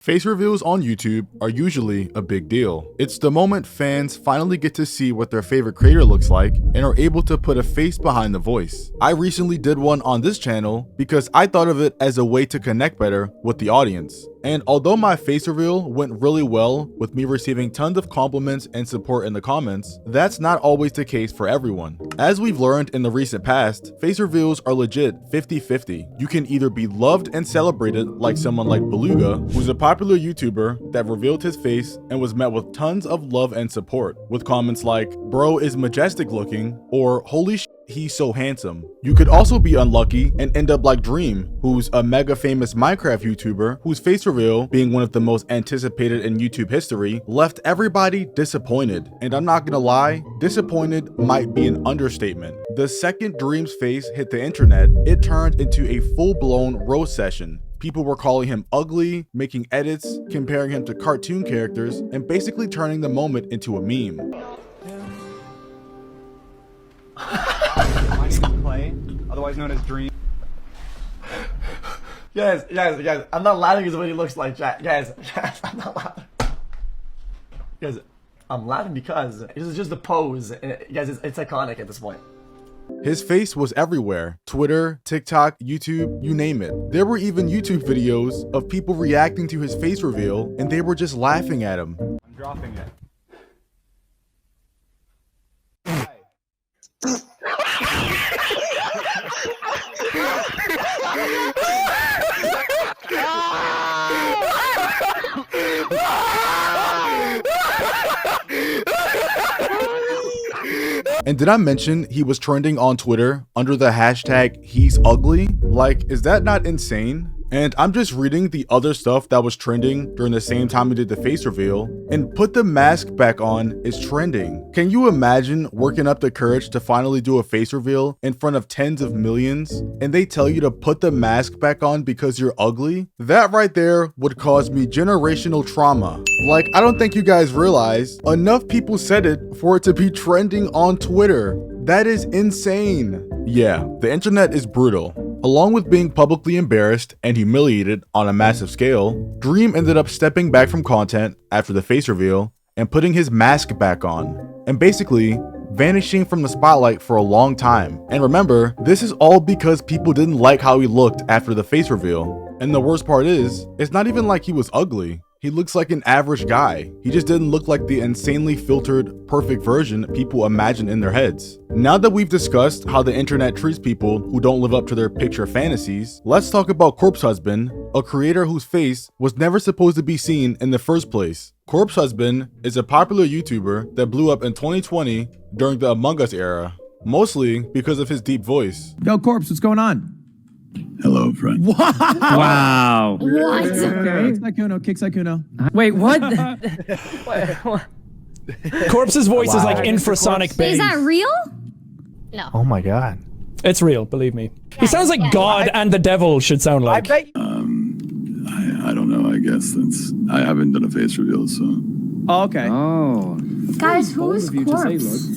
Face reveals on YouTube are usually a big deal. It's the moment fans finally get to see what their favorite creator looks like and are able to put a face behind the voice. I recently did one on this channel because I thought of it as a way to connect better with the audience. And although my face reveal went really well with me receiving tons of compliments and support in the comments, that's not always the case for everyone. As we've learned in the recent past, face reveals are legit 50-50. You can either be loved and celebrated like someone like Beluga, who's a popular YouTuber that revealed his face and was met with tons of love and support, with comments like, "Bro is majestic looking," or "Holy sh*, he's so handsome." You could also be unlucky and end up like Dream, who's a mega famous Minecraft YouTuber whose face reveal, being one of the most anticipated in YouTube history, left everybody disappointed. And I'm not gonna lie, disappointed might be an understatement. The second Dream's face hit the internet, it turned into a full-blown roast session. People were calling him ugly, making edits, comparing him to cartoon characters, and basically turning the moment into a meme. My name is Clay, otherwise known as Dream. Guys, I'm not laughing because of what he looks like, guys, I'm not laughing. Guys, I'm laughing because this is just a pose, and guys, it's iconic at this point. His face was everywhere. Twitter, TikTok, YouTube, you name it. There were even YouTube videos of people reacting to his face reveal, and they were just laughing at him. I'm dropping it. And did I mention he was trending on Twitter under the hashtag he's ugly? Like, is that not insane? And I'm just reading the other stuff that was trending during the same time he did the face reveal, and "put the mask back on" is trending. Can you imagine working up the courage to finally do a face reveal in front of tens of millions, and they tell you to put the mask back on because you're ugly? That right there would cause me generational trauma. Like, I don't think you guys realize, enough people said it for it to be trending on Twitter. That is insane. Yeah, the internet is brutal. Along with being publicly embarrassed and humiliated on a massive scale, Dream ended up stepping back from content after the face reveal and putting his mask back on, and basically vanishing from the spotlight for a long time. And remember, this is all because people didn't like how he looked after the face reveal. And the worst part is, it's not even like he was ugly. He looks like an average guy. He just didn't look like the insanely filtered, perfect version people imagine in their heads. Now that we've discussed how the internet treats people who don't live up to their picture fantasies, let's talk about Corpse Husband, a creator whose face was never supposed to be seen in the first place. Corpse Husband is a popular YouTuber that blew up in 2020 during the Among Us era, mostly because of his deep voice. Yo, Corpse, what's going on? Hello, friend. Wow. What? Kick Saikuno. Wait, what? Corpse's voice is like infrasonic bass. Is that real? No. Oh my god. It's real, believe me. He sounds like God and the devil should sound like. I don't know. I guess I haven't done a face reveal, so. Oh, okay. Oh. Guys, who is Corpse?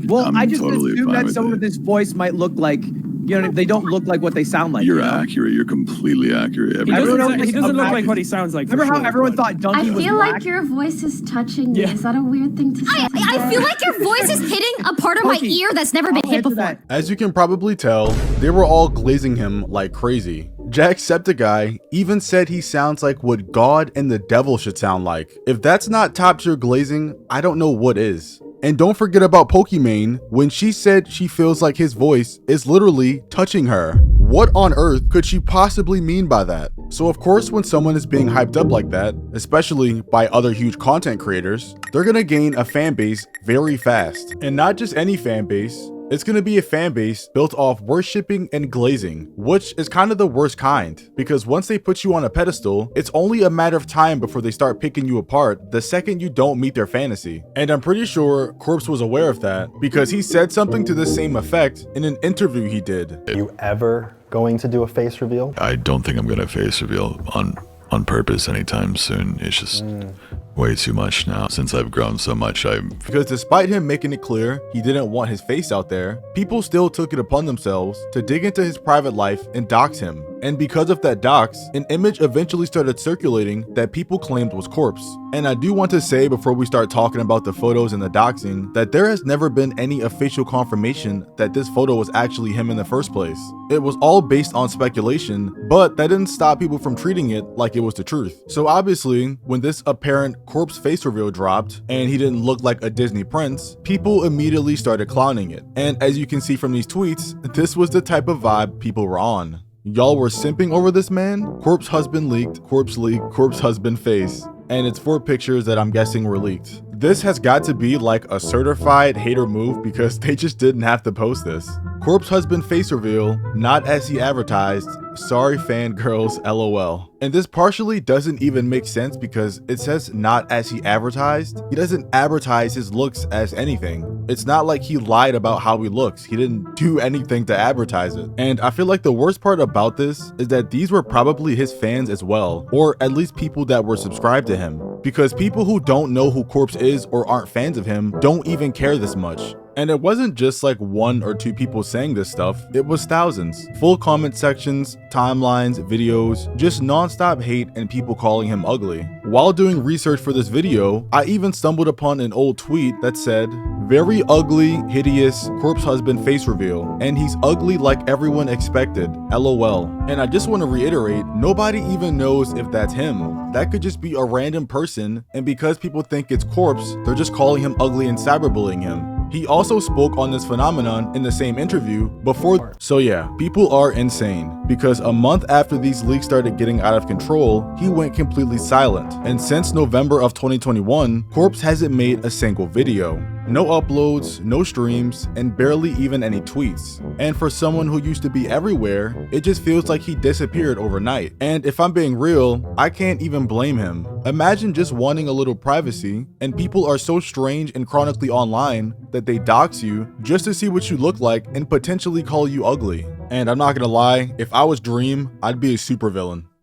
Well, I'm I just totally assumed fine that with someone it. with this voice might look like, you know, they don't look like what they sound like. You're accurate. You're completely accurate. He doesn't, Everyone he doesn't look else- like what he sounds like. Remember how everyone thought Donkey I was feel black? like your voice is touching me. Yeah. Is that a weird thing to say? I feel like your voice is hitting a part of my Pokey, ear that's never been I'll hit answer before. that. As you can probably tell, they were all glazing him like crazy. Jacksepticeye even said he sounds like what God and the devil should sound like. If that's not top tier glazing, I don't know what is. And don't forget about Pokimane when she said she feels like his voice is literally touching her. What on earth could she possibly mean by that? So of course, when someone is being hyped up like that, especially by other huge content creators, they're gonna gain a fan base very fast. And not just any fan base. It's gonna be a fan base built off worshipping and glazing, which is kind of the worst kind, because once they put you on a pedestal, it's only a matter of time before they start picking you apart the second you don't meet their fantasy. And I'm pretty sure Corpse was aware of that, because he said something to the same effect in an interview he did. Are you ever going to do a face reveal? I don't think I'm gonna face reveal on purpose anytime soon. It's just way too much now. Since I've grown so much, Because despite him making it clear he didn't want his face out there, people still took it upon themselves to dig into his private life and dox him. And because of that dox, an image eventually started circulating that people claimed was Corpse. And I do want to say before we start talking about the photos and the doxing that there has never been any official confirmation that this photo was actually him in the first place. It was all based on speculation, but that didn't stop people from treating it like it was the truth. So obviously, when this apparent Corpse face reveal dropped and he didn't look like a Disney prince, people immediately started clowning it. And as you can see from these tweets, this was the type of vibe people were on. Y'all were simping over this man? Corpse husband leaked, Corpse leaked, Corpse husband face. And it's 4 pictures that I'm guessing were leaked. This has got to be like a certified hater move because they just didn't have to post this. Corpse husband face reveal, not as he advertised, sorry fangirls LOL. And this partially doesn't even make sense because it says not as he advertised. He doesn't advertise his looks as anything. It's not like he lied about how he looks. He didn't do anything to advertise it. And I feel like the worst part about this is that these were probably his fans as well, or at least people that were subscribed to him. Because people who don't know who Corpse is or aren't fans of him don't even care this much. And it wasn't just like 1 or 2 people saying this stuff, it was thousands. Full comment sections, timelines, videos, just non-stop hate and people calling him ugly. While doing research for this video, I even stumbled upon an old tweet that said, very ugly, hideous Corpse husband face reveal, and he's ugly like everyone expected, LOL. And I just want to reiterate, nobody even knows if that's him. That could just be a random person, and because people think it's Corpse, they're just calling him ugly and cyberbullying him. He also spoke on this phenomenon in the same interview before. So yeah, people are insane because a month after these leaks started getting out of control, he went completely silent. And since November of 2021, Corpse hasn't made a single video. No uploads, no streams, and barely even any tweets. And for someone who used to be everywhere, it just feels like he disappeared overnight. And if I'm being real, I can't even blame him. Imagine just wanting a little privacy, and people are so strange and chronically online that they dox you just to see what you look like and potentially call you ugly. And I'm not gonna lie, if I was Dream, I'd be a supervillain.